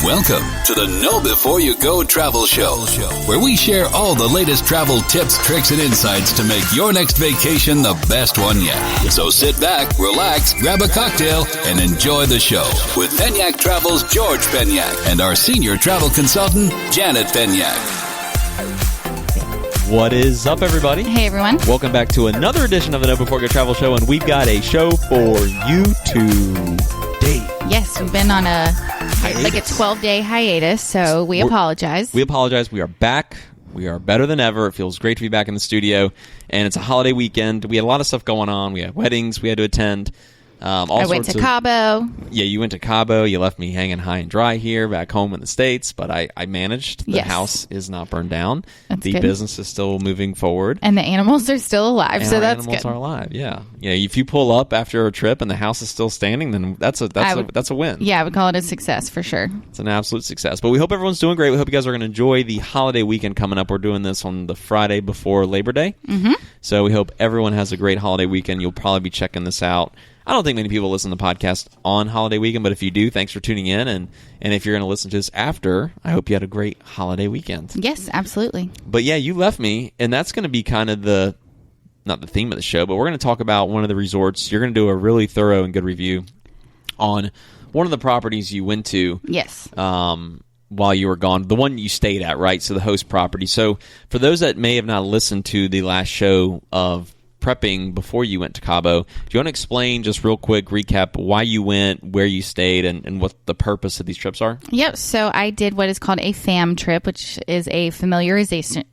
Welcome to the Know Before You Go Travel Show, where we share all the latest travel tips, tricks, and insights to make your next vacation the best one yet. So sit back, relax, grab a cocktail, and enjoy the show with Penyak Travel's George Penyak and our senior travel consultant, Janet Penyak. What is up, everybody? Hey, everyone. Welcome back to another edition of the Know Before You Go Travel Show, and we've got a show for you today. Yes, we've been on a 12-day hiatus, so we apologize. We apologize. We are back. We are better than ever. It feels great to be back in the studio, and it's a holiday weekend. We had a lot of stuff going on. We had weddings we had to attend. I went to Cabo. Yeah, you went to Cabo. You left me hanging high and dry here back home in the States, but I managed. The house is not burned down. That's the good. Business is still moving forward. And the animals are still alive, so that's good. Animals are alive, yeah. Yeah, if you pull up after a trip and the house is still standing, then that's a win. Yeah, I would call it a success for sure. It's an absolute success. But we hope everyone's doing great. We hope you guys are going to enjoy the holiday weekend coming up. We're doing this on the Friday before Labor Day. Mm-hmm. So we hope everyone has a great holiday weekend. You'll probably be checking this out. I don't think many people listen to the podcast on holiday weekend, but if you do, thanks for tuning in. And if you're going to listen to this after, I hope you had a great holiday weekend. Yes, absolutely. But yeah, you left me, and that's going to be kind of not the theme of the show, but we're going to talk about one of the resorts. You're going to do a really thorough and good review on one of the properties you went to. Yes. While you were gone, the one you stayed at, right? So the host property. So for those that may have not listened to the last show of prepping before you went to Cabo, do you want to explain just real quick, recap why you went, where you stayed, and what the purpose of these trips are? Yep. So I did what is called a FAM trip, which is a familiarization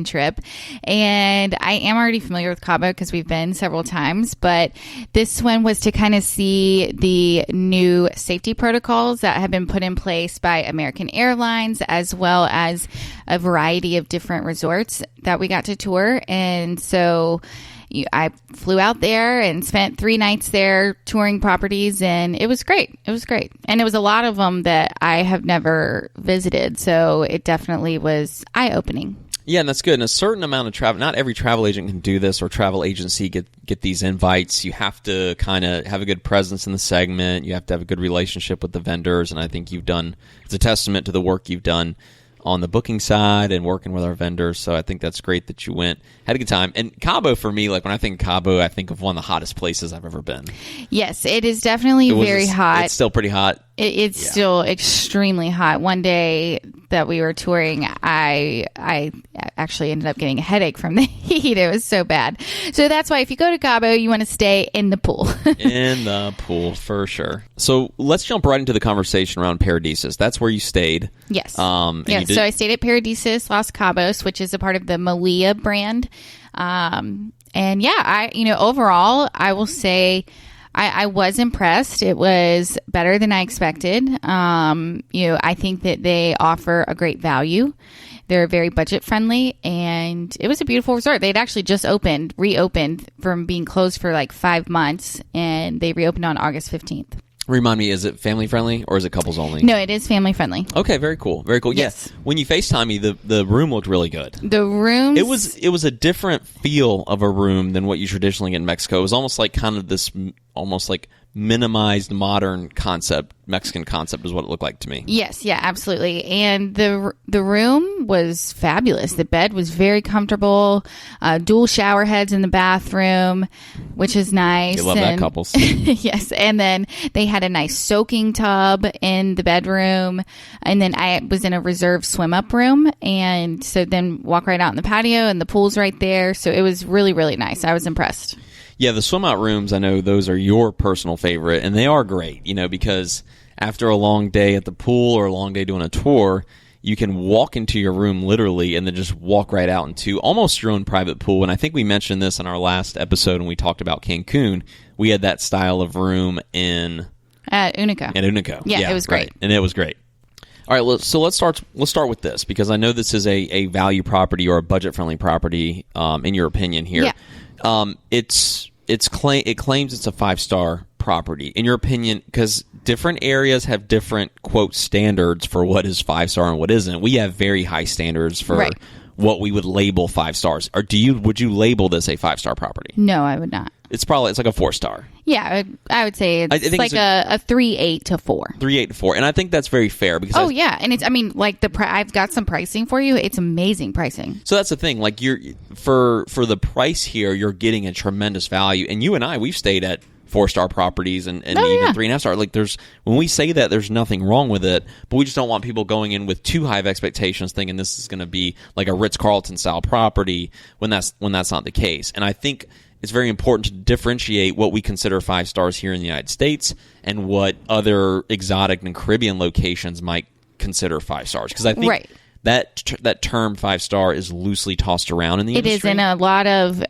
trip, and I am already familiar with Cabo because we've been several times, but this one was to kind of see the new safety protocols that have been put in place by American Airlines, as well as a variety of different resorts that we got to tour. And so I flew out there and spent 3 nights there touring properties, and it was great. It was great. And it was a lot of them that I have never visited, so it definitely was eye-opening. Yeah, and that's good. And a certain amount of travel, not every travel agent can do this, or travel agency get these invites. You have to kind of have a good presence in the segment. You have to have a good relationship with the vendors, and I think it's a testament to the work you've done on the booking side and working with our vendors. So I think that's great that you went, had a good time. And Cabo, for me, like when I think Cabo, I think of one of the hottest places I've ever been. Yes, it is definitely very hot. It's still pretty hot. It's still extremely hot. One day that we were touring, I actually ended up getting a headache from the heat. It was so bad. So that's why if you go to Cabo, you want to stay in the pool. In the pool, for sure. So let's jump right into the conversation around Paradisus. That's where you stayed. Yes. So I stayed at Paradisus Los Cabos, which is a part of the Malia brand. And yeah, overall, I will say I was impressed. It was better than I expected. I think that they offer a great value. They're very budget friendly, and it was a beautiful resort. They'd actually just reopened from being closed for like 5 months, and they reopened on August 15th. Remind me, is it family friendly or is it couples only? No, it is family friendly. Okay, very cool. Very cool. Yes. When you FaceTime me, the room looked really good. The room, it was a different feel of a room than what you traditionally get in Mexico. It was almost like kind of this almost like minimized modern concept, Mexican concept is what it looked like to me. Yes, yeah, absolutely. And the room was fabulous. The bed was very comfortable. Dual shower heads in the bathroom, which is nice. You love that, couples. Yes, and then they had a nice soaking tub in the bedroom. And then I was in a reserved swim up room, and so then walk right out in the patio, and the pool's right there. So it was really, really nice. I was impressed. Yeah, the swim out rooms, I know those are your personal favorite, and they are great, because after a long day at the pool or a long day doing a tour, you can walk into your room literally and then just walk right out into almost your own private pool. And I think we mentioned this in our last episode when we talked about Cancun. We had that style of room at Unico. At Unico. Yeah, it was great. Right. And it was great. All right, so let's start with this, because I know this is a value property or a budget-friendly property, in your opinion here. Yeah. It claims it's a 5-star property. In your opinion, because different areas have different, quote, standards for what is 5-star and what isn't. We have very high standards for what we would label 5 stars. Or would you label this a 5-star property? No, I would not. It's like a 4-star. Yeah, I would say it's like a 3.8 to 4. 3.8 to 4, and I think that's very fair because and it's like I've got some pricing for you. It's amazing pricing. So that's the thing. Like you're for the price here, you're getting a tremendous value. And you and I, we've stayed at 4-star properties and even 3.5 star. Like when we say that, there's nothing wrong with it, but we just don't want people going in with too high of expectations, thinking this is going to be like a Ritz-Carlton style property when that's not the case. And I think it's very important to differentiate what we consider 5 stars here in the United States and what other exotic and Caribbean locations might consider 5 stars. Because I think that term 5-star is loosely tossed around in the industry. It is in a lot of,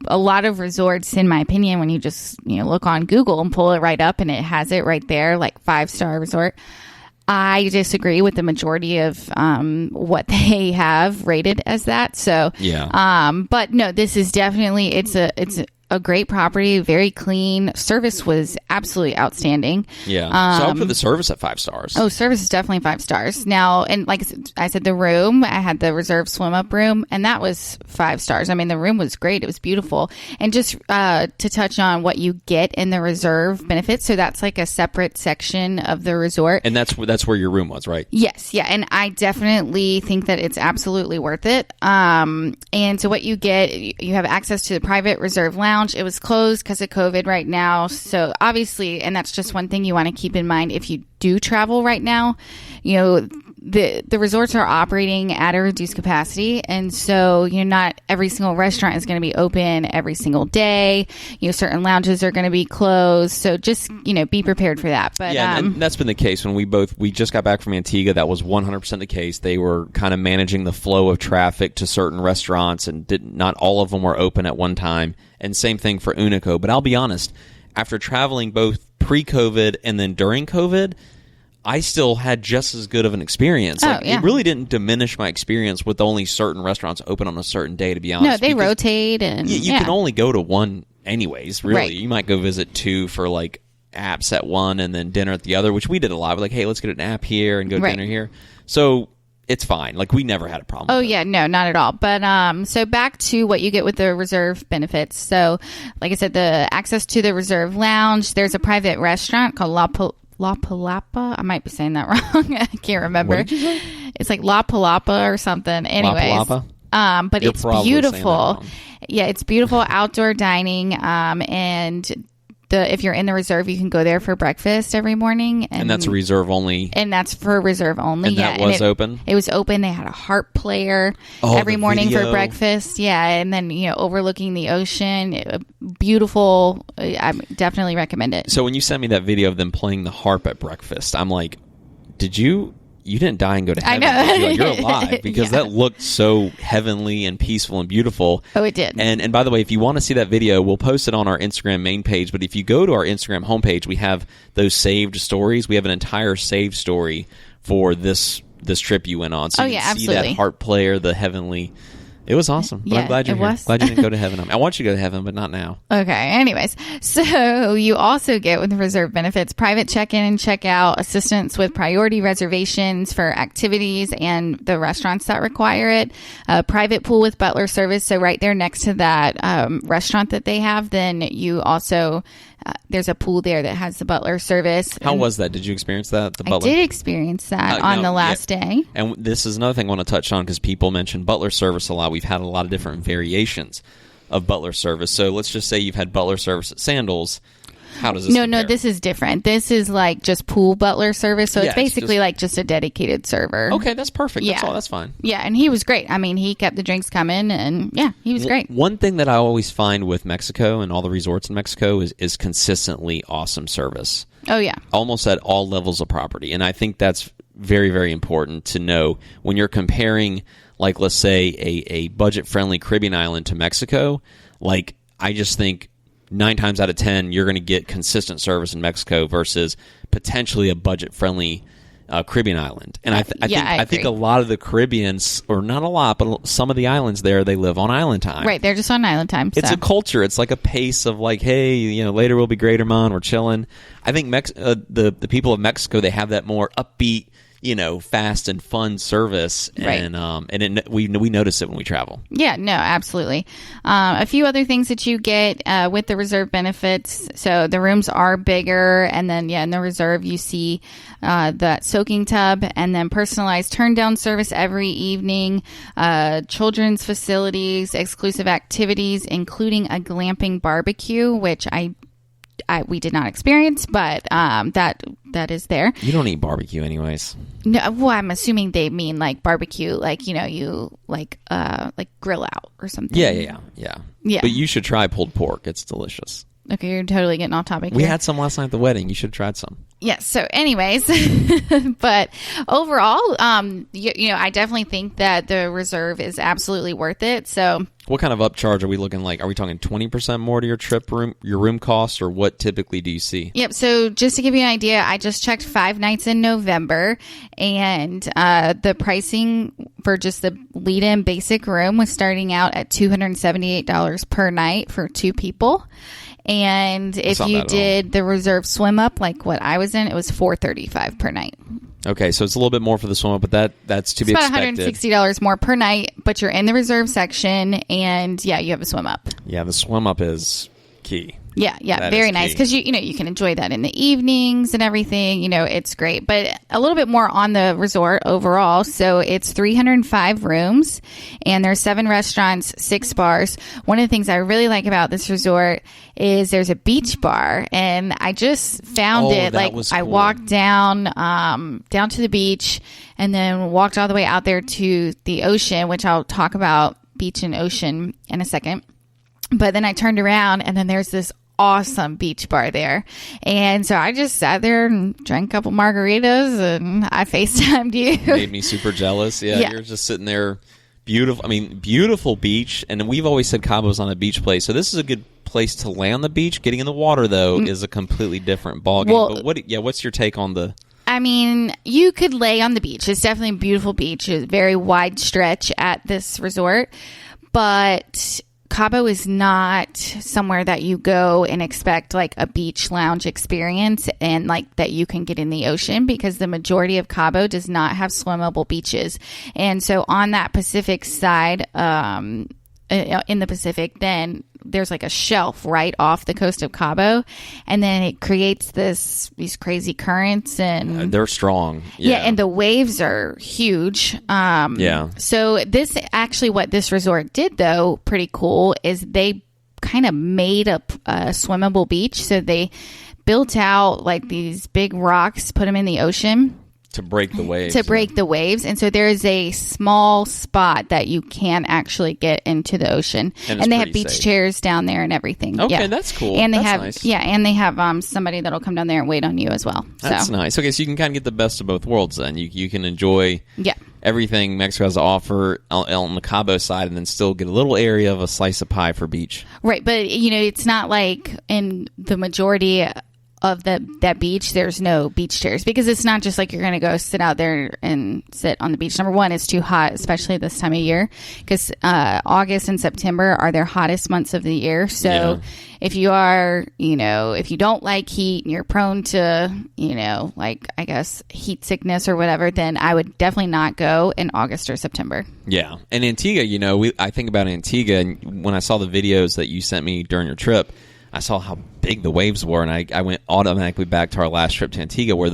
a lot of resorts, in my opinion, when you just look on Google and pull it right up and it has it right there, like 5-star resort. I disagree with the majority of what they have rated as that. So, but no, this is definitely it's a great property, very clean. Service was absolutely outstanding. Yeah, so I would put the service at 5 stars. Oh, service is definitely 5 stars. Now, and like I said, the room, I had the reserve swim up room, and that was 5 stars. I mean, the room was great. It was beautiful. And just to touch on what you get in the reserve benefits, so that's like a separate section of the resort. And that's where your room was, right? Yes, yeah, and I definitely think that it's absolutely worth it. And so what you get, you have access to the private reserve lounge. It was closed because of COVID right now. So obviously, and that's just one thing you want to keep in mind if you do travel right now, the resorts are operating at a reduced capacity. And so, not every single restaurant is going to be open every single day. Certain lounges are going to be closed. So just, be prepared for that. But and that's been the case when we just got back from Antigua. That was 100% the case. They were kind of managing the flow of traffic to certain restaurants, and not all of them were open at one time. And same thing for Unico. But I'll be honest, after traveling both pre-COVID and then during COVID, I still had just as good of an experience. It really didn't diminish my experience with only certain restaurants open on a certain day, to be honest. No, they rotate. And you can only go to one anyways, really. Right. You might go visit 2 for like apps at one and then dinner at the other, which we did a lot. We're like, hey, let's get an app here and go dinner here. So it's fine. Like, we never had a problem with it. No, not at all. But so back to what you get with the reserve benefits. So like I said, the access to the reserve lounge, there's a private restaurant called La Palapa. I might be saying that wrong. I can't remember. What did you say? It's like La Palapa or something. Anyways. La Palapa? But it's beautiful. Yeah, it's beautiful outdoor dining. And if you're in the reserve, you can go there for breakfast every morning. And that's a reserve only. And that's for reserve only. And that was open? It was open. They had a harp player every morning for breakfast. Yeah, and then, overlooking the ocean. Beautiful. I definitely recommend it. So when you sent me that video of them playing the harp at breakfast, I'm like, you didn't die and go to heaven. I know. You're alive, because that looked so heavenly and peaceful and beautiful. Oh, it did. And by the way, if you want to see that video, we'll post it on our Instagram main page. But if you go to our Instagram homepage, we have those saved stories. We have an entire saved story for this trip you went on. So you can see that harp player, the heavenly. It was awesome. But I'm glad you're here. Glad you didn't go to heaven. I want you to go to heaven, but not now. Okay. Anyways, so you also get with the reserve benefits, private check-in and check-out, assistance with priority reservations for activities and the restaurants that require it, a private pool with butler service. So right there next to that restaurant that they have, then you also... there's a pool there that has the butler service. How was that? Did you experience that? The butler? I did experience that on the last day. And this is another thing I want to touch on, because people mention butler service a lot. We've had a lot of different variations of butler service. So let's just say you've had butler service at Sandals. How does this compare? No, this is different. This is like just pool butler service. So it's basically like just a dedicated server. Okay, that's perfect. Yeah. That's fine. Yeah, and he was great. I mean, he kept the drinks coming, and he was great. One thing that I always find with Mexico and all the resorts in Mexico is consistently awesome service. Oh, yeah. Almost at all levels of property. And I think that's very, very important to know when you're comparing, like, let's say, a budget-friendly Caribbean island to Mexico. Like, I just think 9 times out of 10, you're going to get consistent service in Mexico versus potentially a budget-friendly Caribbean island. And I think a lot of the Caribbeans, or not a lot, but some of the islands there, they live on island time. Right, they're just on island time. It's a culture. It's like a pace of like, hey, later we'll be greater, man. We're chilling. I think the people of Mexico, they have that more upbeat, fast and fun service, and we notice it when we travel. Yeah, no, absolutely. A few other things that you get with the reserve benefits. So the rooms are bigger, and then in the reserve you see the soaking tub, and then personalized turn down service every evening, children's facilities, exclusive activities, including a glamping barbecue, which we did not experience, but that is there. You don't eat barbecue anyways. No, well, I'm assuming they mean like barbecue, like you like grill out or something. Yeah. But you should try pulled pork. It's delicious. Okay, you're totally getting off topic. We here. had some last night at the wedding. You should have tried some. Yeah. So, anyways, but overall, I definitely think that the reserve is absolutely worth it. So, what kind of upcharge are we looking like? Are we talking 20% more to your room cost, or what typically do you see? Yep. So, just to give you an idea, I just checked 5 nights in November, and the pricing for just the lead-in basic room was starting out at $278 per night for 2 people. And if you did the reserve swim up, like what I was in, it was $435 per night. Okay, so it's a little bit more for the swim up, but that's to be expected. About $160 more per night, but you're in the reserve section, and you have a swim up. Yeah, the swim up is key. Yeah, That very is nice, key. because you can enjoy that in the evenings and everything. It's great. But a little bit more on the resort overall. So it's 305 rooms, and there's 7 restaurants, 6 bars. One of the things I really like about this resort is there's a beach bar, and I just found it. Like, was I cool. walked down to the beach, and then walked all the way out there to the ocean, which I'll talk about beach and ocean in a second. But then I turned around, and then there's this awesome beach bar there. And so I just sat there and drank a couple margaritas, and I FaceTimed you. Made me super jealous. Yeah, you're just sitting there. Beautiful beach. And we've always said Cabo's on a beach place. So this is a good place to lay on the beach. Getting in the water, though, is a completely different ballgame. Well, but what's your take on the... You could lay on the beach. It's definitely a beautiful beach. It's a very wide stretch at this resort. But Cabo is not somewhere that you go and expect like a beach lounge experience and like that you can get in the ocean, because the majority of Cabo does not have swimmable beaches. And so on that Pacific side, in the Pacific, then there's like a shelf right off the coast of Cabo, and then it creates these crazy currents, and they're strong. Yeah, and the waves are huge. So what this resort did, though, pretty cool, is they kind of made a swimmable beach. So they built out like these big rocks, put them in the ocean to break the waves. And so there is a small spot that you can actually get into the ocean. And they have beach chairs down there and everything. Okay, that's cool. And they nice. And they have somebody that'll come down there and wait on you as well. That's nice. Okay, so you can kind of get the best of both worlds then. You can enjoy everything Mexico has to offer on the Cabo side, and then still get a little area of a slice of pie for beach. Right, but it's not like in the majority of that beach, there's no beach chairs, because it's not just like you're going to go sit out there and sit on the beach. Number one, it's too hot, especially this time of year, because August and September are their hottest months of the year. So if you are, if you don't like heat and you're prone to, like, I guess, heat sickness or whatever, then I would definitely not go in August or September. Yeah. And Antigua, I think about Antigua, and when I saw the videos that you sent me during your trip, I saw how big the waves were, and I went automatically back to our last trip to Antigua, where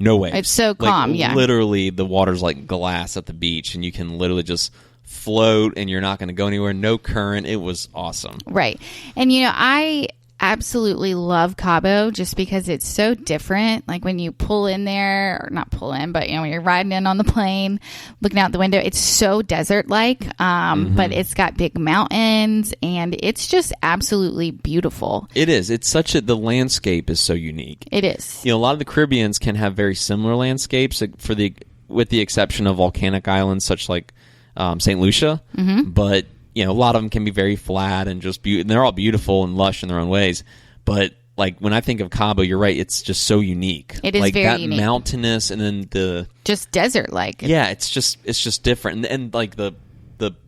no waves. It's so calm, Literally, the water's like glass at the beach, and you can literally just float, and you're not going to go anywhere. No current. It was awesome. Right. And, I absolutely love Cabo just because it's so different. Like when you pull in there, or not pull in, but when you're riding in on the plane, looking out the window, it's so desert-like, but it's got big mountains, and it's just absolutely beautiful. It is. It's the landscape is so unique. It is. A lot of the Caribbeans can have very similar landscapes, with the exception of volcanic islands such like St. Lucia, but a lot of them can be very flat and just and they're all beautiful and lush in their own ways. But like when I think of Cabo, you're right; it's just so unique. It is like very that unique. Mountainous, and then the just desert like. Yeah, it's just different, and like the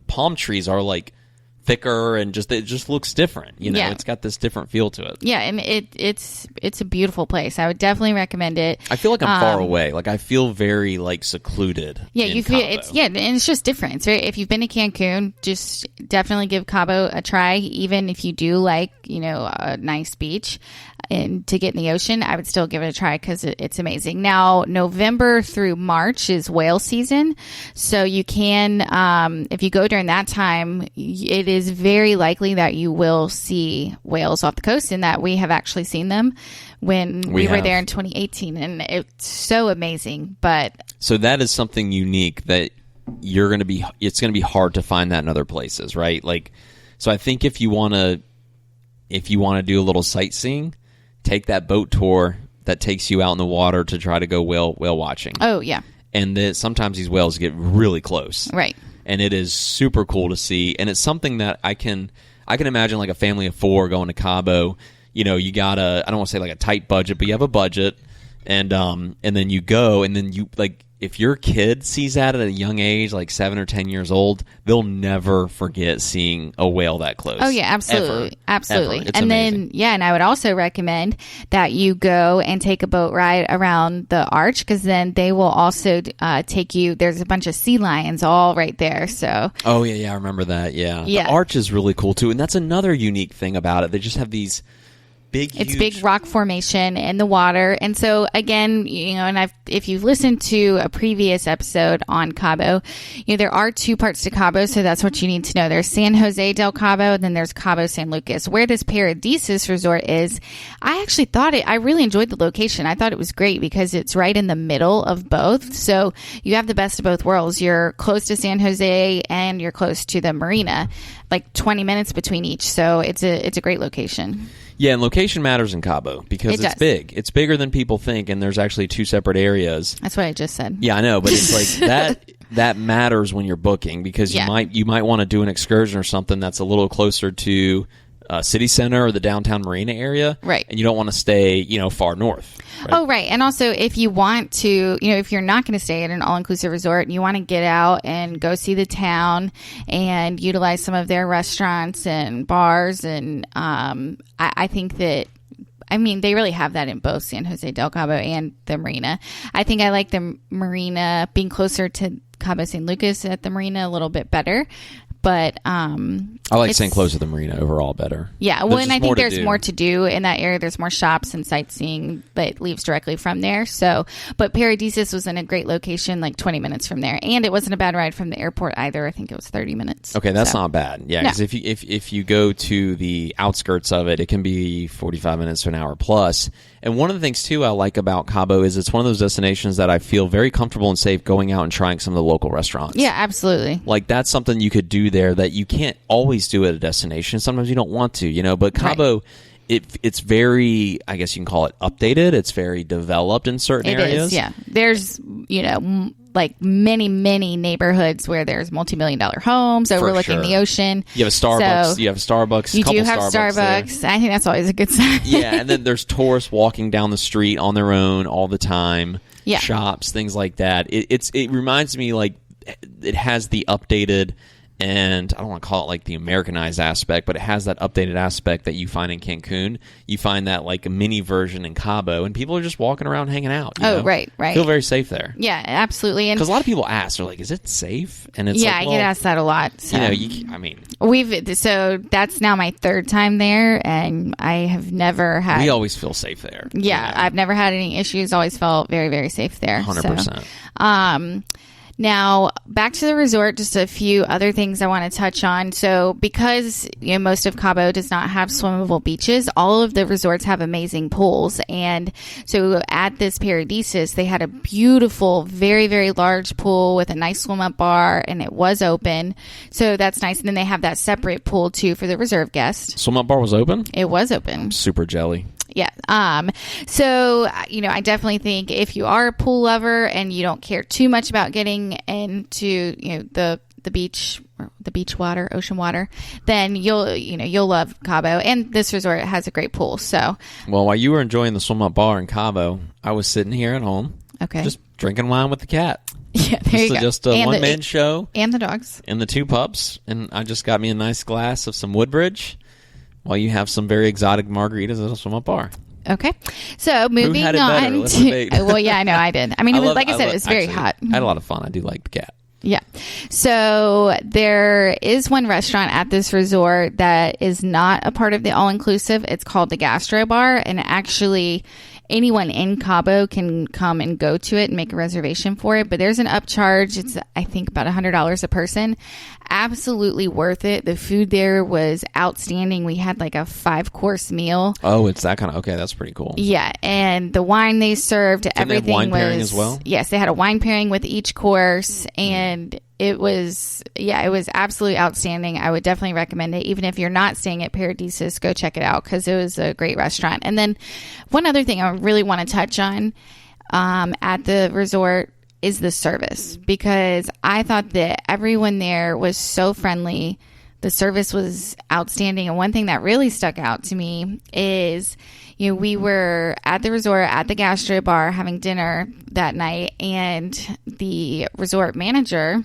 palm trees are like thicker and it just looks different. Yeah. It's got this different feel to it. Yeah, and it's a beautiful place. I would definitely recommend it. I feel like I'm far away. Like I feel very like secluded. Yeah, in you feel Cabo. and it's just different. It's if you've been to Cancun, just definitely give Cabo a try. Even if you do like a nice beach and to get in the ocean, I would still give it a try because it's amazing. Now, November through March is whale season, so you can if you go during that time, it is very likely that you will see whales off the coast, and that we have actually seen them when we were there in 2018, and it's so amazing. But so that is something unique that it's going to be hard to find that in other places, right? Like, so I think if you want to do a little sightseeing, take that boat tour that takes you out in the water to try to go whale watching. Oh yeah. And sometimes these whales get really close. Right. And it is super cool to see. And it's something that I can imagine like a family of 4 going to Cabo. You got I don't want to say like a tight budget, but you have a budget. And then you go, and then you like, if your kid sees that at a young age, like 7 or 10 years old, they'll never forget seeing a whale that close. Oh yeah, absolutely. Ever. Absolutely. Ever. It's and amazing. then, and I would also recommend that you go and take a boat ride around the arch, because then they will also take you. There's a bunch of sea lions all right there. So. Oh yeah, I remember that. Yeah. Yeah. The arch is really cool too, and that's another unique thing about it. They just have these It's big rock formation in the water. And so again, and if you've listened to a previous episode on Cabo, there are 2 parts to Cabo. So that's what you need to know. There's San Jose del Cabo, and then there's Cabo San Lucas. Where this Paradisus resort is, I actually I really enjoyed the location. I thought it was great because it's right in the middle of both. So you have the best of both worlds. You're close to San Jose and you're close to the marina, like 20 minutes between each. So it's a great location. Yeah, and location matters in Cabo because it's big. It's bigger than people think, and there's actually 2 separate areas. That's what I just said. Yeah, I know, but it's like that matters when you're booking, because you might want to do an excursion or something that's a little closer to city center or the downtown marina area, right? And you don't want to stay far north. Right? Oh, right. And also, if you want to, if you're not going to stay at an all-inclusive resort and you want to get out and go see the town and utilize some of their restaurants and bars, and I think that, they really have that in both San Jose del Cabo and the marina. I think I like the marina being closer to Cabo San Lucas at the marina a little bit better. But I like staying close to the marina overall better. Yeah, well, and I think there's more to do in that area. There's more shops and sightseeing that leaves directly from there. So, but Paradisus was in a great location, like 20 minutes from there, and it wasn't a bad ride from the airport either. I think it was 30 minutes. Okay, that's not bad. Yeah, because if you go to the outskirts of it, it can be 45 minutes to an hour plus. And one of the things too I like about Cabo is it's one of those destinations that I feel very comfortable and safe going out and trying some of the local restaurants. Yeah, absolutely. Like that's something you could do there that you can't always do at a destination. Sometimes you don't want to, but Cabo, right. It's very, I guess you can call it updated. It's very developed in certain areas. Is, yeah. There's, like many neighborhoods where there's multi-million-dollar homes overlooking the ocean. You have a Starbucks. You have Starbucks. You do have Starbucks. I think that's always a good sign. Yeah, and then there's tourists walking down the street on their own all the time. Yeah. Shops, things like that. It reminds me like it has the updated, and I don't want to call it like the Americanized aspect, but it has that updated aspect that you find in Cancun. You find that like a mini version in Cabo, and people are just walking around hanging out. You know? Right. Feel very safe there. Yeah, absolutely. Because a lot of people ask, they're like, "Is it safe?" And it's I get asked that a lot. So. So that's now my 3rd time there, and I have never had. We always feel safe there. Yeah, I've never had any issues. Always felt very, very safe there. 100%. So, now, back to the resort, just a few other things I want to touch on. So, because most of Cabo does not have swimmable beaches, all of the resorts have amazing pools. And so at this Paradisus, they had a beautiful, very, very large pool with a nice swim-up bar, and it was open. So that's nice. And then they have that separate pool, too, for the reserve guests. Swim-up bar was open? It was open. Super jelly. Yeah. So, I definitely think if you are a pool lover and you don't care too much about getting into, the beach or the beach water, ocean water, then you'll love Cabo, and this resort has a great pool. So, well, while you were enjoying the swim up bar in Cabo, I was sitting here at home, okay, just drinking wine with the cat. Yeah, there you go. Just a one-man show. And the dogs. And the 2 pups. And I just got me a nice glass of some Woodbridge while you have some very exotic margaritas at a swim-up bar. Okay. So moving Who had it on better? Let's debate. Well, yeah, I know I did. I mean, like I said, it was very hot. I had a lot of fun. I do like the cat. Yeah. So there is one restaurant at this resort that is not a part of the all-inclusive. It's called the Gastro Bar. And actually, anyone in Cabo can come and go to it and make a reservation for it. But there's an upcharge. It's, I think, about $100 a person. Absolutely worth it. The food there was outstanding. We had like a 5-course meal. Oh, it's that kind of... Okay, that's pretty cool. Yeah. And the wine they served, Didn't everything they have wine was... pairing as well? Yes, they had a wine pairing with each course. And it was absolutely outstanding. I would definitely recommend it. Even if you're not staying at Paradisus, go check it out because it was a great restaurant. And then one other thing I really want to touch on at the resort is the service, because I thought that everyone there was so friendly. The service was outstanding. And one thing that really stuck out to me is, we were at the resort at the Gastro Bar having dinner that night, and the resort manager,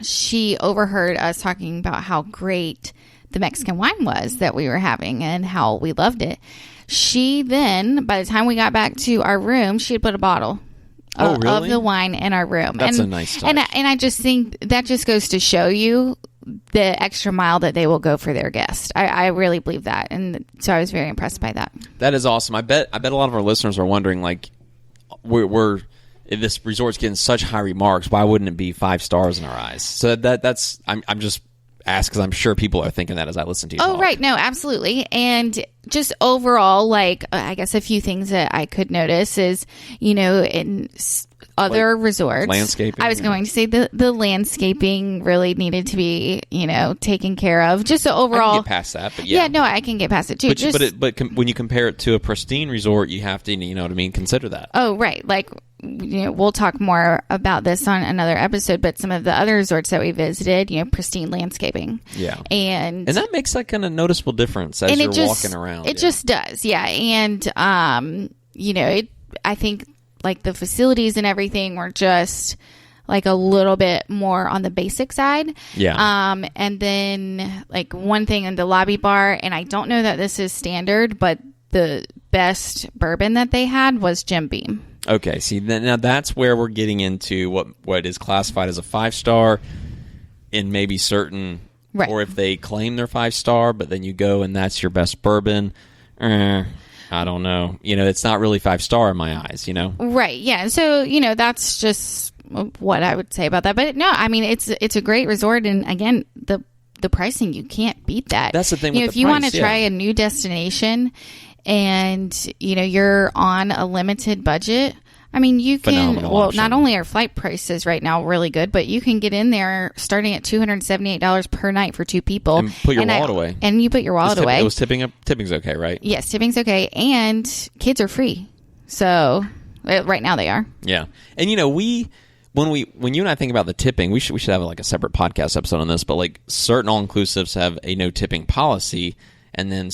she overheard us talking about how great the Mexican wine was that we were having and how we loved it. She then, by the time we got back to our room, she had put a bottle of the wine in our room. That's a nice touch. And I just think that just goes to show you the extra mile that they will go for their guest. I really believe that. And so I was very impressed by that. That is awesome. I bet a lot of our listeners are wondering, like, we're if this resort's getting such high remarks, why wouldn't it be 5 stars in our eyes? So that's I'm just asked because I'm sure people are thinking that as I listen to you. Oh, right. No, absolutely. And just overall, like, I guess a few things that I could notice is, in other resorts, landscaping. I was going to say the landscaping really needed to be, taken care of. Just so overall, I can get past that, but yeah. Yeah, no, I can get past it too. But when you compare it to a pristine resort, you have to, consider that. Oh, right. Like, we'll talk more about this on another episode, but some of the other resorts that we visited, pristine landscaping. Yeah. And that makes that kind of noticeable difference as you're walking around. It just does. Yeah. And, I think like the facilities and everything were just like a little bit more on the basic side. Yeah. And then like one thing in the lobby bar, and I don't know that this is standard, but the best bourbon that they had was Jim Beam. Okay, see, now that's where we're getting into what is classified as a 5-star in maybe certain, right. Or if they claim they're 5-star, but then you go and that's your best bourbon. I don't know. It's not really 5-star in my eyes, Right, yeah. So, that's just what I would say about that. But no, I mean, it's a great resort. And again, the pricing, you can't beat that. That's the thing with if you want to try a new destination and, you're on a limited budget, I mean, you can, phenomenal option. Not only are flight prices right now really good, but you can get in there starting at $278 per night for 2 people. And put your wallet away. And you put your wallet away. It was tipping's okay, right? Yes, tipping's okay. And kids are free. So right now they are. Yeah. And, when you and I think about the tipping, we should have like a separate podcast episode on this, but like certain all-inclusives have a no tipping policy, and then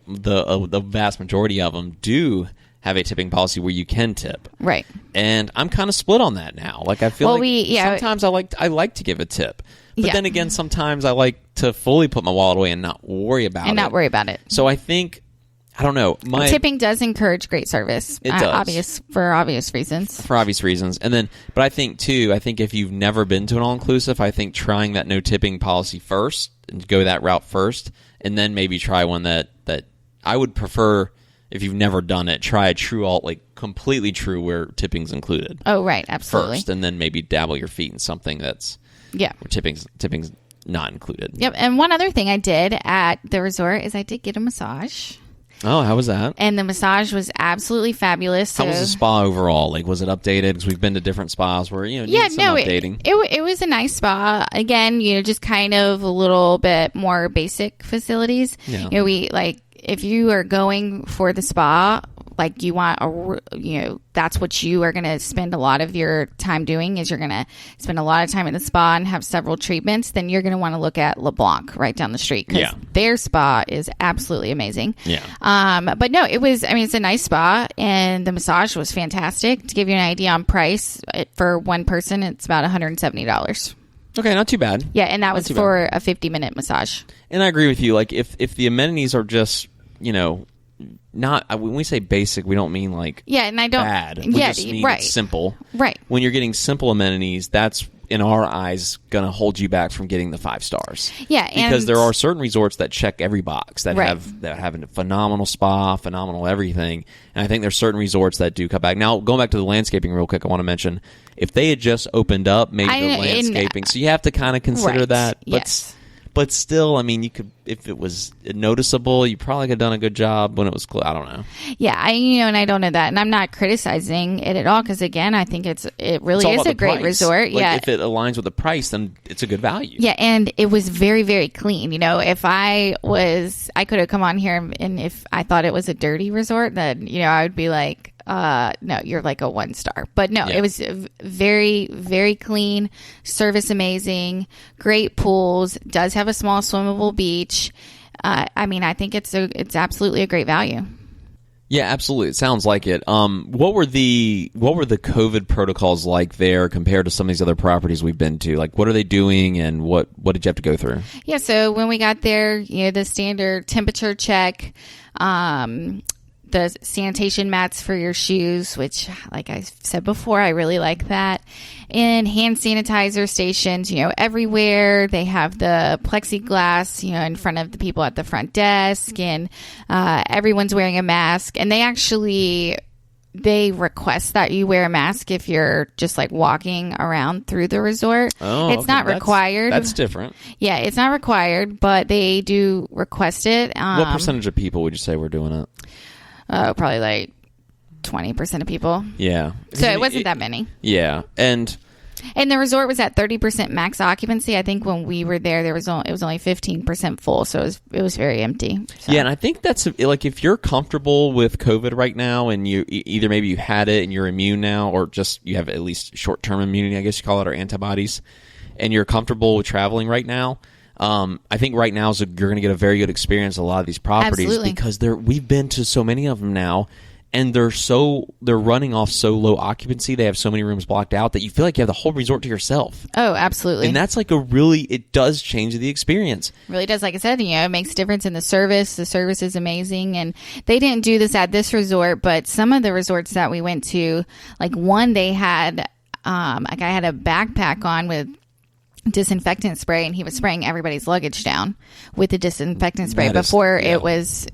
the vast majority of them do have a tipping policy where you can tip. Right. And I'm kind of split on that now. Like I feel sometimes I like to give a tip. But then again, sometimes I like to fully put my wallet away and not worry about it. So I think, I don't know. Tipping does encourage great service. It does. For obvious reasons. For obvious reasons. And then, but I think if you've never been to an all-inclusive, I think trying that no tipping policy first and go that route first, and then maybe try one that I would prefer. If you've never done it, try a true completely true where tipping's included. Oh, right, absolutely. First, and then maybe dabble your feet in something that's where tipping's not included. Yep. And one other thing I did at the resort is I did get a massage. Oh, how was that? And the massage was absolutely fabulous. How was the spa overall? Like, was it updated? Because we've been to different spas where updating. It was a nice spa. Again, just kind of a little bit more basic facilities. Yeah. If you are going for the spa, like you want that's what you are going to spend a lot of your time doing, is you're going to spend a lot of time at the spa and have several treatments, then you're going to want to look at LeBlanc right down the street, because their spa is absolutely amazing. But no, it's a nice spa, and the massage was fantastic. To give you an idea on price, for one person, it's about $170. Okay, not too bad. Yeah, and that was for a 50-minute massage. And I agree with you. Like, if the amenities are just, not, when we say basic, we don't mean like and I don't, bad. We just mean it's simple. Right. When you're getting simple amenities, that's, in our eyes, going to hold you back from getting the 5 stars. Yeah, because there are certain resorts that check every box, that have a phenomenal spa, phenomenal everything, and I think there's certain resorts that do cut back. Now, going back to the landscaping real quick, I want to mention, if they had just opened up, maybe the landscaping, so you have to kind of consider that. But yes. But still, I mean, you could, if it was noticeable, you probably could have done a good job when it was close. I don't know. Yeah, and I don't know that, and I'm not criticizing it at all, because again, I think it really is a great resort. Like, if it aligns with the price, then it's a good value. Yeah, and it was very, very clean. If I could have come on here, and if I thought it was a dirty resort, then I would be like, no, you're like a 1-star. But no, it was very, very clean, service amazing, great pools, does have a small swimmable beach. I think it's absolutely a great value. Yeah, absolutely. It sounds like it. What were the COVID protocols like there compared to some of these other properties we've been to? Like, what are they doing, and what did you have to go through? Yeah, so when we got there, the standard temperature check, the sanitation mats for your shoes, which, like I said before, I really like that. And hand sanitizer stations, everywhere. They have the plexiglass, in front of the people at the front desk, and everyone's wearing a mask. And they request that you wear a mask if you're just like walking around through the resort. Oh, it's not required. That's different. Yeah, it's not required, but they do request it. What percentage of people would you say were doing it? Probably like 20% of people. Yeah. So it wasn't that many. Yeah. And the resort was at 30% max occupancy. I think when we were there, it was only 15% full. So it was very empty. So. Yeah. And I think that's like, if you're comfortable with COVID right now, and you either maybe you had it and you're immune now, or just you have at least short-term immunity, I guess you call it, or antibodies, and you're comfortable with traveling right now, I think right now you're going to get a very good experience at a lot of these properties. Absolutely. Because we've been to so many of them now, and they're running off so low occupancy. They have so many rooms blocked out that you feel like you have the whole resort to yourself. Oh, absolutely. And that's like it does change the experience. Really does. Like I said, it makes a difference in the service. The service is amazing, and they didn't do this at this resort, but some of the resorts that we went to, like one, they had, I had a backpack on with disinfectant spray, and he was spraying everybody's luggage down with the disinfectant spray before it was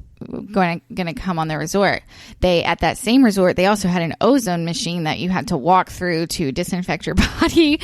going to come on the resort. At that same resort, they also had an ozone machine that you had to walk through to disinfect your body.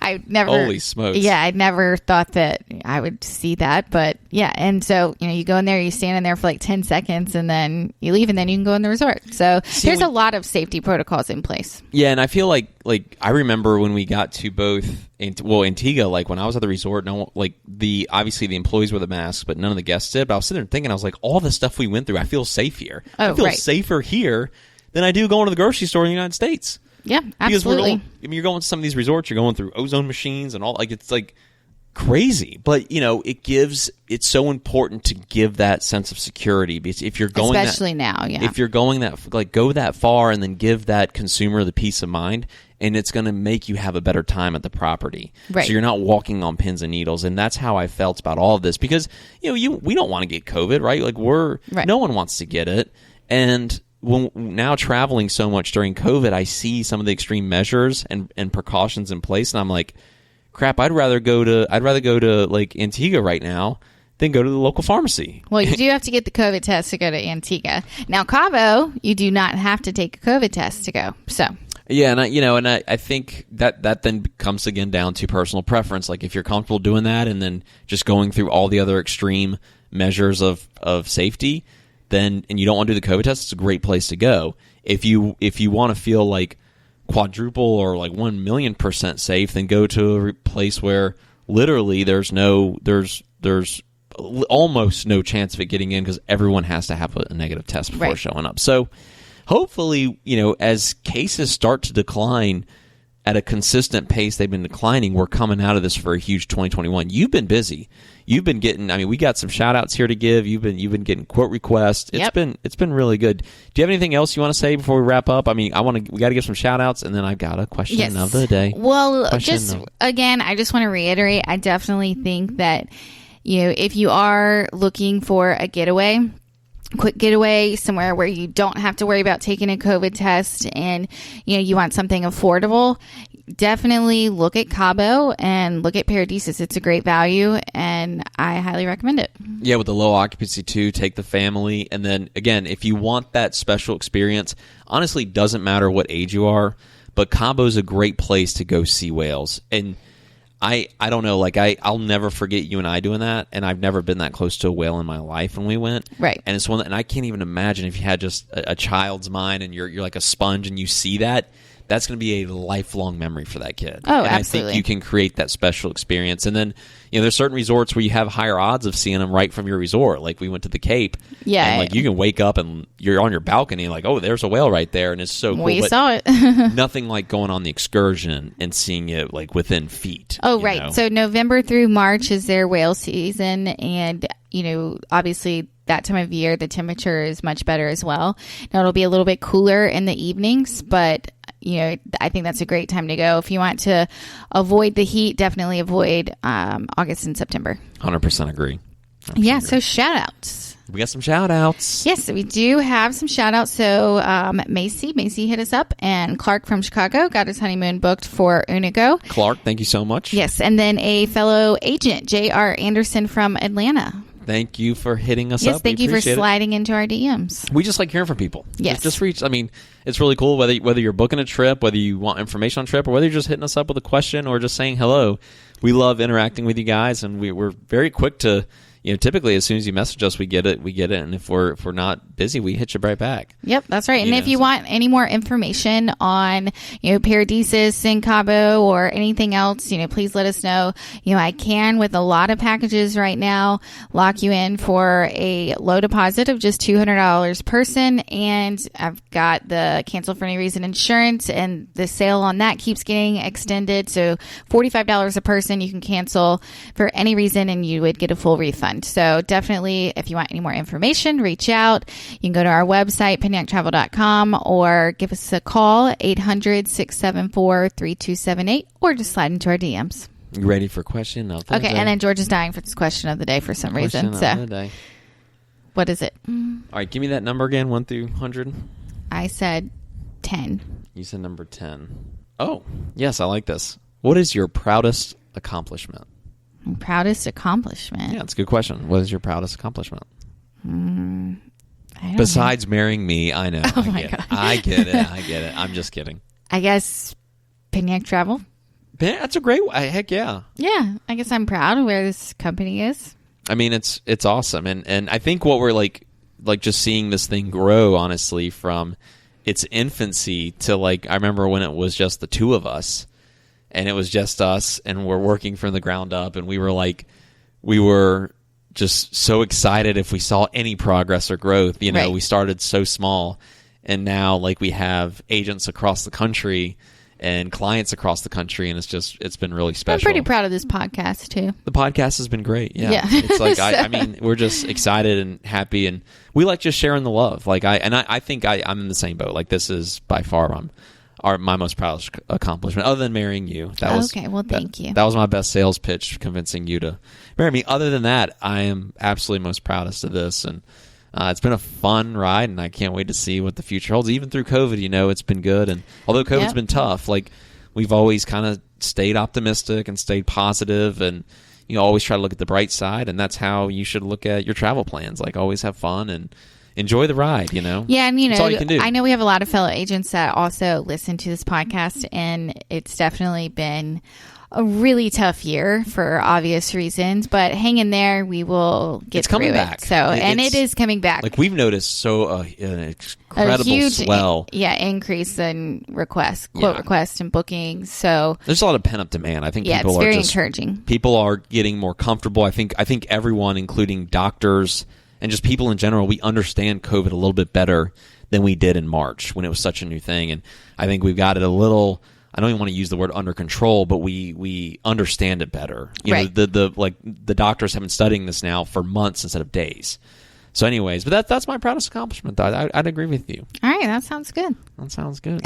Holy smokes. Yeah, I never thought that I would see that, but yeah. And so, you go in there, you stand in there for like 10 seconds, and then you leave, and then you can go in the resort. So there's a lot of safety protocols in place. Yeah, and I feel like I remember when we got to both Antigua, like when I was at the resort, obviously the employees wore the masks, but none of the guests did. But I was sitting there thinking, I was like, all the stuff we went through, I feel safe here. I feel safer here than I do going to the grocery store in the United States. Yeah, absolutely. You're going to some of these resorts, you're going through ozone machines and all, like, it's like crazy. But, it's so important to give that sense of security, because if you're going if you're going go that far, and then give that consumer the peace of mind, and it's going to make you have a better time at the property. Right. So you're not walking on pins and needles. And that's how I felt about all of this, because, we don't want to get COVID, right? Like no one wants to get it. And now traveling so much during COVID, I see some of the extreme measures and precautions in place, and I'm like, crap, I'd rather go to like Antigua right now than go to the local pharmacy. Well, you do have to get the COVID test to go to Antigua. Now, Cabo, you do not have to take a COVID test to go. So yeah, and I think that then comes again down to personal preference. Like, if you're comfortable doing that, and then just going through all the other extreme measures of safety, and you don't want to do the COVID test, it's a great place to go. If you want to feel like quadruple or like 1,000,000% safe, then go to a place where literally there's almost no chance of it getting in, because everyone has to have a negative test before showing up. So, hopefully, as cases start to decline at a consistent pace, they've been declining. We're coming out of this for a huge 2021. You've been busy. You've been getting. I mean, we got some shout outs here to give. You've been getting quote requests. It's been really good. Do you have anything else you want to say before we wrap up? I mean, we got to give some shout outs, and then I've got a question of the day. Well, again, I just want to reiterate. I definitely think that if you are looking for a quick getaway somewhere where you don't have to worry about taking a COVID test, and you want something affordable, definitely look at Cabo and look at Paradisus. It's a great value, and I highly recommend it. Yeah, with the low occupancy too, take the family. And then again, if you want that special experience, honestly, doesn't matter what age you are, but Cabo's a great place to go see whales. And I don't know, I'll never forget you and I doing that, and I've never been that close to a whale in my life when we went. Right. And it's and I can't even imagine if you had just a child's mind and you're like a sponge and you see that, that's going to be a lifelong memory for that kid. Oh, and absolutely. I think you can create that special experience. And then, there's certain resorts where you have higher odds of seeing them right from your resort. Like we went to the Cape. Yeah. And you can wake up and you're on your balcony like, oh, there's a whale right there. And it's so cool. We saw it. Nothing like going on the excursion and seeing it like within feet. Oh, right. So November through March is their whale season. And, obviously that time of year, the temperature is much better as well. Now it'll be a little bit cooler in the evenings, but I think that's a great time to go. If you want to avoid the heat, definitely avoid August and September. 100% agree. Yeah, so shout outs. We got some shout outs. Yes, we do have some shout outs. So Macy hit us up, and Clark from Chicago got his honeymoon booked for Unico. Clark, thank you so much. Yes, and then a fellow agent, J.R. Anderson from Atlanta. Thank you for hitting us up. Yes, thank you for sliding into our DMs. We just like hearing from people. Yes. Just reach. I mean, it's really cool whether you're booking a trip, whether you want information on a trip, or whether you're just hitting us up with a question or just saying hello. We love interacting with you guys, and we're very quick to, typically as soon as you message us, we get it. And if we're not busy, we hit you right back. Yep, that's right. And if you want any more information on, Paradisus and Cabo or anything else, please let us know. I can, with a lot of packages right now, lock you in for a low deposit of just $200 person. And I've got the cancel for any reason insurance, and the sale on that keeps getting extended. So $45 a person, you can cancel for any reason and you would get a full refund. So definitely, if you want any more information, reach out. You can go to our website, penyaktravel.com, or give us a call, 800-674-3278, or just slide into our DMs. You ready for question of the day? Okay, and then George is dying for this question of the day for some reason. Question of the day. What is it? All right, give me that number again, 1 through 100. I said 10. You said number 10. Oh, yes, I like this. What is your proudest accomplishment? Proudest accomplishment? Yeah, it's a good question. What is your proudest accomplishment? Besides marrying me, I know. Oh my God. I get it. I'm just kidding. I guess Penyak Travel. That's a great one. Heck yeah. Yeah, I guess I'm proud of where this company is. I mean, it's awesome. And I think what we're like just seeing this thing grow, honestly, from its infancy to I remember when it was just the two of us. And it was just us, and we're working from the ground up, and we were just so excited if we saw any progress or growth. Right. We started so small, and now we have agents across the country and clients across the country, and it's been really special. I'm pretty proud of this podcast too. The podcast has been great. Yeah. It's I mean, we're just excited and happy, and we like just sharing the love. I think I'm in the same boat. This is by far my most proudest accomplishment, other than marrying you. Okay, well, thank you. That was my best sales pitch, convincing you to marry me. Other than that, I am absolutely most proudest of this, and it's been a fun ride, and I can't wait to see what the future holds. Even through COVID, it's been good, and although COVID's been tough, we've always kind of stayed optimistic and stayed positive, and always try to look at the bright side, and that's how you should look at your travel plans. Always have fun and enjoy the ride, Yeah, and that's all you can do. I know we have a lot of fellow agents that also listen to this podcast, and it's definitely been a really tough year for obvious reasons, but hang in there. We will get through back. So, and it is coming back. We've noticed an incredible huge, swell. Increase in requests, quote requests and bookings. So there's a lot of pent up demand. I think it's very encouraging. People are getting more comfortable. I think everyone, including doctors and just people in general, we understand COVID a little bit better than we did in March when it was such a new thing. And I think we've got it a little, I don't even want to use the word under control, but we understand it better. Right. The doctors have been studying this now for months instead of days. So anyways, but that's my proudest accomplishment. I'd agree with you. All right, that sounds good. That sounds good.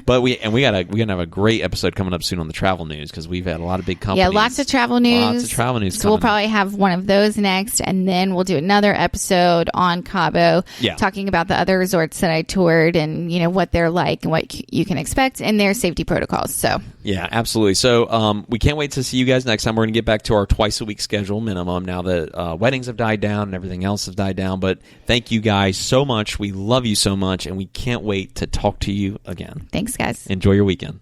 But we're gonna have a great episode coming up soon on the travel news because we've had a lot of big companies. Yeah, lots of travel news. So we'll probably have one of those next, and then we'll do another episode on Cabo, talking about the other resorts that I toured and what they're like and what you can expect and their safety protocols. So yeah, absolutely. So we can't wait to see you guys next time. We're gonna get back to our twice a week schedule minimum now that weddings have died down and everything else has died down. But thank you guys so much. We love you so much, and we can't wait to talk to you again. Thanks, guys. Enjoy your weekend.